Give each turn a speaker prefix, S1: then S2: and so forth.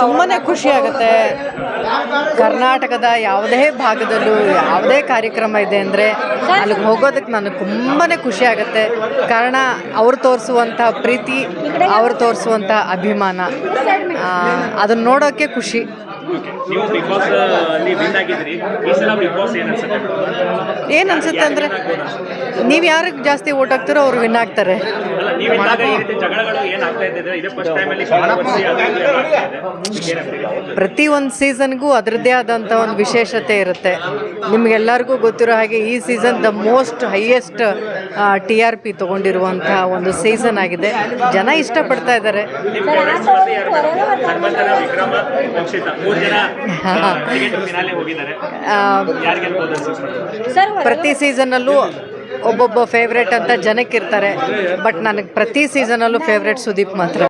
S1: ತುಂಬಾ ಖುಷಿ ಆಗುತ್ತೆ. ಕರ್ನಾಟಕದ ಯಾವುದೇ ಭಾಗದಲ್ಲೂ ಯಾವುದೇ ಕಾರ್ಯಕ್ರಮ ಇದೆ ಅಂದರೆ ಅಲ್ಲಿಗೆ ಹೋಗೋದಕ್ಕೆ ನನಗೆ ತುಂಬಾ ಖುಷಿ ಆಗುತ್ತೆ. ಕಾರಣ ಅವ್ರು ತೋರಿಸುವಂಥ ಪ್ರೀತಿ, ಅವ್ರು ತೋರಿಸುವಂಥ ಅಭಿಮಾನ, ಅದನ್ನು ನೋಡೋಕ್ಕೆ ಖುಷಿ.
S2: ನೀವು ಬಿಗ್ ಬಾಸ್ ಅಲ್ಲಿ ವಿನ್ ಆಗಿದ್ರಿ, ಈ ಸಲ ಬಿಗ್ ಬಾಸ್ ಏನು
S1: ಅನ್ಸುತ್ತೆ ಅಂದರೆ ನೀವು ಯಾರಿಗೆ ಜಾಸ್ತಿ ಓಟ್ ಹಾಕ್ತಾರೋ ಅವ್ರು ವಿನ್ ಆಗ್ತಾರೆ.
S2: ಅಲ್ಲ, ನೀವು ಇದ್ದಾಗ ಈ ರೀತಿ ಜಗಳಗಳು ಏನು ಆಗ್ತಾ ಇದ್ದಿದ್ರೆ ಇದೇ ಫಸ್ಟ್ ಟೈಮಲ್ಲಿ
S1: ಪ್ರತಿ ಒಂದು ಸೀಸನ್ಗೂ ಅದರದ್ದೇ ಆದಂಥ ಒಂದು ವಿಶೇಷತೆ ಇರುತ್ತೆ. ನಿಮಗೆಲ್ಲರಿಗೂ ಗೊತ್ತಿರೋ ಹಾಗೆ ಈ season the most highest TRP ತೊಗೊಂಡಿರುವಂಥ ಒಂದು ಸೀಸನ್ ಆಗಿದೆ. ಜನ ಇಷ್ಟಪಡ್ತಾ ಇದ್ದಾರೆ. ಪ್ರತಿ ಸೀಸನ್ನಲ್ಲೂ ಒಬ್ಬೊಬ್ಬ ಫೇವ್ರೇಟ್ ಅಂತ ಜನಕ್ಕಿರ್ತಾರೆ. ಬಟ್ ನನಗೆ ಪ್ರತಿ ಸೀಸನಲ್ಲೂ ಫೇವ್ರೇಟ್ ಸುದೀಪ್ ಮಾತ್ರ.